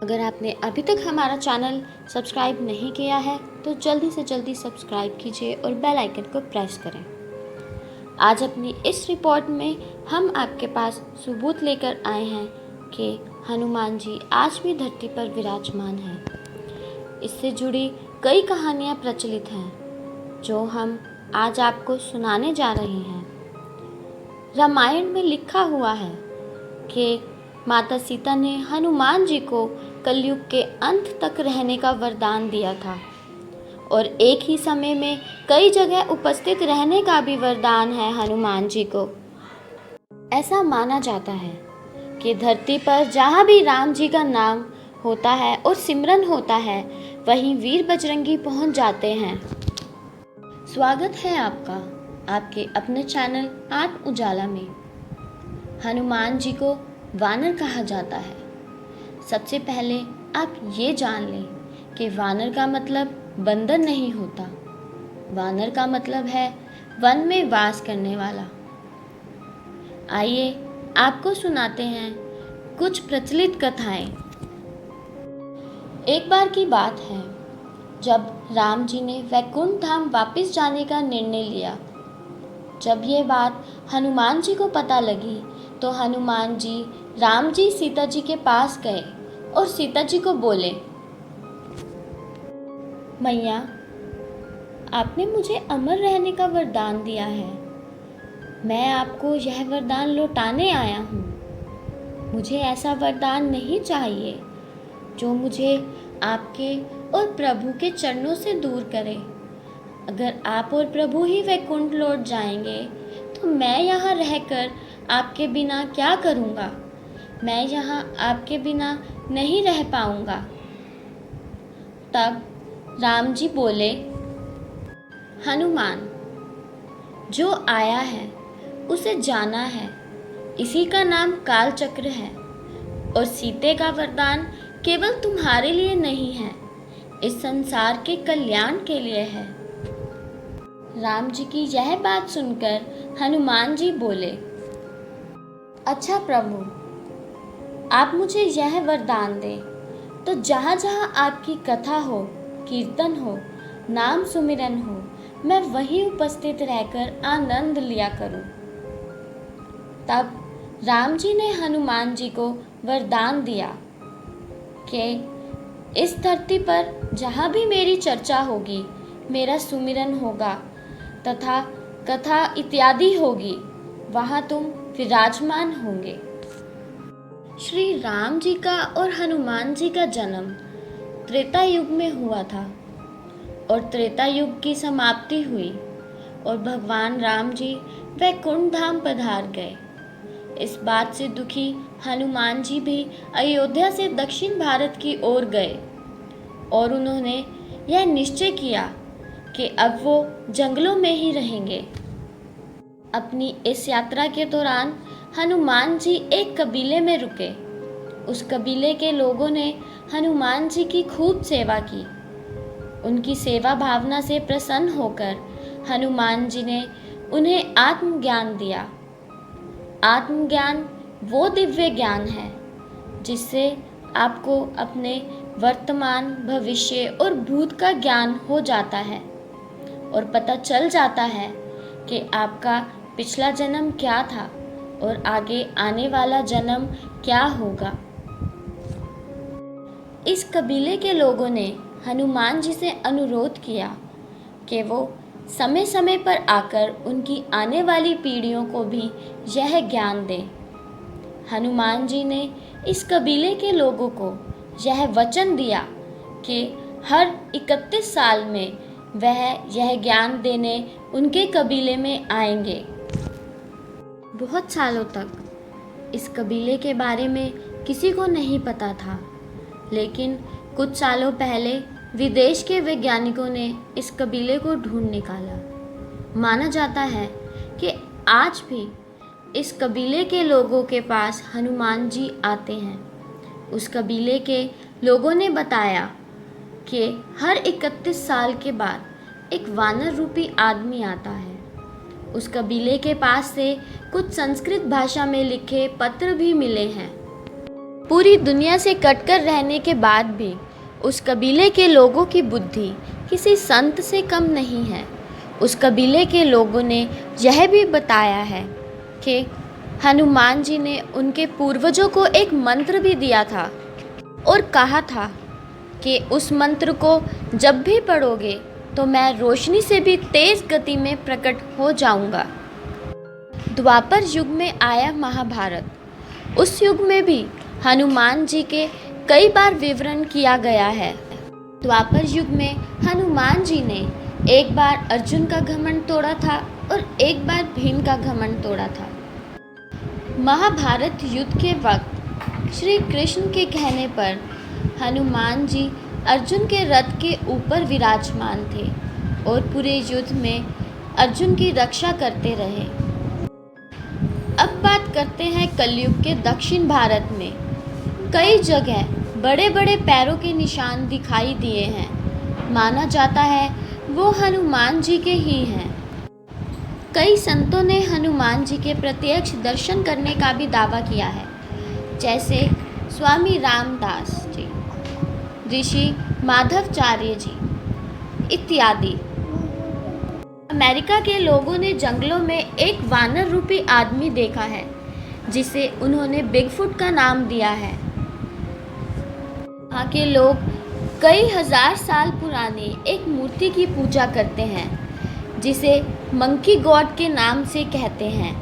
अगर आपने अभी तक हमारा चैनल सब्सक्राइब नहीं किया है तो जल्दी से जल्दी सब्सक्राइब कीजिए और बेल आइकन को प्रेस करें। आज अपनी इस रिपोर्ट में हम आपके पास सबूत लेकर आए हैं कि हनुमान जी आज भी धरती पर विराजमान हैं। इससे जुड़ी कई कहानियाँ प्रचलित हैं जो हम आज आपको सुनाने जा रहे हैं। रामायण में लिखा हुआ है कि माता सीता ने हनुमान जी को कलयुग के अंत तक रहने का वरदान दिया था और एक ही समय में कई जगह उपस्थित रहने का भी वरदान है हनुमान जी को। ऐसा माना जाता है कि धरती पर जहाँ भी राम जी का नाम होता है और सिमरन होता है वहीं वीर बजरंगी पहुँच जाते हैं। स्वागत है आपका आपके अपने चैनल आत्म उजाला में। हनुमान जी को वानर कहा जाता है। सबसे पहले आप ये जान लें कि वानर का मतलब बंदर नहीं होता। वानर का मतलब है वन में वास करने वाला। आइए आपको सुनाते हैं कुछ प्रचलित कथाएं। एक बार की बात है जब राम जी ने वैकुंठ धाम वापस जाने का निर्णय लिया। जब ये बात हनुमान जी को पता लगी तो हनुमान जी राम जी सीता जी के पास गए और सीता जी को बोले, मैया, आपने मुझे अमर रहने का वरदान दिया है। मैं आपको यह वरदान लौटाने आया हूँ। मुझे ऐसा वरदान नहीं चाहिए जो मुझे आपके और प्रभु के चरणों से दूर करे। अगर आप और प्रभु ही वैकुंठ लौट जाएंगे तो मैं यहाँ रहकर आपके बिना क्या करूँगा। मैं यहाँ आपके बिना नहीं रह पाऊँगा। तब राम जी बोले, हनुमान, जो आया है उसे जाना है। इसी का नाम काल चक्र है और सीते का वरदान केवल तुम्हारे लिए नहीं है, इस संसार के कल्याण के लिए है। राम जी की यह बात सुनकर हनुमान जी बोले, अच्छा प्रभु, आप मुझे यह वरदान दें तो जहाँ जहाँ आपकी कथा हो, कीर्तन हो, नाम सुमिरन हो, मैं वहीं उपस्थित रहकर आनंद लिया करूं। तब राम जी ने हनुमान जी को वरदान दिया कि इस धरती पर जहाँ भी मेरी चर्चा होगी, मेरा सुमिरन होगा तथा कथा इत्यादि होगी, वहाँ तुम विराजमान होंगे। श्री राम जी का और हनुमान जी का जन्म त्रेता युग में हुआ था और त्रेता युग की समाप्ति हुई और भगवान राम जी वैकुंठ धाम पधार गए। इस बात से दुखी हनुमान जी भी अयोध्या से दक्षिण भारत की ओर गए और उन्होंने यह निश्चय किया कि अब वो जंगलों में ही रहेंगे। अपनी इस यात्रा के दौरान हनुमान जी एक कबीले में रुके। उस कबीले के लोगों ने हनुमान जी की खूब सेवा की। उनकी सेवा भावना से प्रसन्न होकर हनुमान जी ने उन्हें आत्मज्ञान दिया। आत्मज्ञान वो दिव्य ज्ञान है जिससे आपको अपने वर्तमान, भविष्य और भूत का ज्ञान हो जाता है और पता चल जाता है कि आपका पिछला जन्म क्या था और आगे आने वाला जन्म क्या होगा। इस कबीले के लोगों ने हनुमान जी से अनुरोध किया कि वो समय समय पर आकर उनकी आने वाली पीढ़ियों को भी यह ज्ञान दें। हनुमान जी ने इस कबीले के लोगों को यह वचन दिया कि हर 31 साल में वह यह ज्ञान देने उनके कबीले में आएंगे। बहुत सालों तक इस कबीले के बारे में किसी को नहीं पता था, लेकिन कुछ सालों पहले विदेश के वैज्ञानिकों ने इस कबीले को ढूंढ निकाला। माना जाता है कि आज भी इस कबीले के लोगों के पास हनुमान जी आते हैं। उस कबीले के लोगों ने बताया कि हर 31 साल के बाद एक वानर रूपी आदमी आता है। उस कबीले के पास से कुछ संस्कृत भाषा में लिखे पत्र भी मिले हैं। पूरी दुनिया से कटकर रहने के बाद भी उस कबीले के लोगों की बुद्धि किसी संत से कम नहीं है। उस कबीले के लोगों ने यह भी बताया है कि हनुमान जी ने उनके पूर्वजों को एक मंत्र भी दिया था और कहा था कि उस मंत्र को जब भी पढ़ोगे तो मैं रोशनी से भी तेज गति में प्रकट हो जाऊंगा। द्वापर युग में आया महाभारत। उस युग में भी हनुमान जी के कई बार विवरण किया गया है। द्वापर युग में हनुमान जी ने एक बार अर्जुन का घमंड तोड़ा था और एक बार भीम का घमंड तोड़ा था। महाभारत युद्ध के वक्त श्री कृष्ण के कहने पर हनुमान जी अर्जुन के रथ के ऊपर विराजमान थे और पूरे युद्ध में अर्जुन की रक्षा करते रहे। अब बात करते हैं कलयुग के दक्षिण भारत में कई जगह बड़े बड़े पैरों के निशान दिखाई दिए हैं। माना जाता है वो हनुमान जी के ही हैं। कई संतों ने हनुमान जी के प्रत्यक्ष दर्शन करने का भी दावा किया है, जैसे स्वामी रामदास जी, ऋषि माधवाचार्य जी इत्यादि। अमेरिका के लोगों ने जंगलों में एक वानर रूपी आदमी देखा है जिसे उन्होंने बिगफुट का नाम दिया है। वहाँ के लोग कई हजार साल पुरानी एक मूर्ति की पूजा करते हैं जिसे मंकी गॉड के नाम से कहते हैं।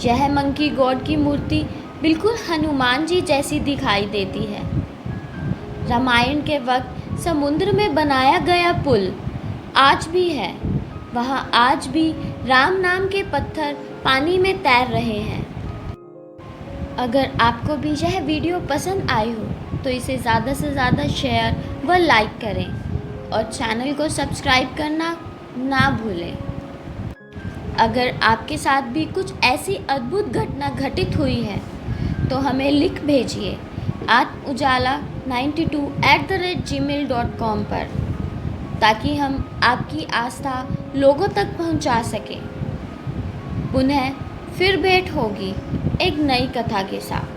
यह मंकी गॉड की मूर्ति बिल्कुल हनुमान जी जैसी दिखाई देती है। रामायण के वक्त समुद्र में बनाया गया पुल आज भी है। वहाँ आज भी राम नाम के पत्थर पानी में तैर रहे हैं। अगर आपको भी यह वीडियो पसंद आई हो तो इसे ज़्यादा से ज़्यादा शेयर व लाइक करें और चैनल को सब्सक्राइब करना ना भूलें। अगर आपके साथ भी कुछ ऐसी अद्भुत घटना घटित हुई है तो हमें लिख भेजिए atmujala92@gmail.com पर, ताकि हम आपकी आस्था लोगों तक पहुंचा सकें। पुनः फिर भेंट होगी एक नई कथा के साथ।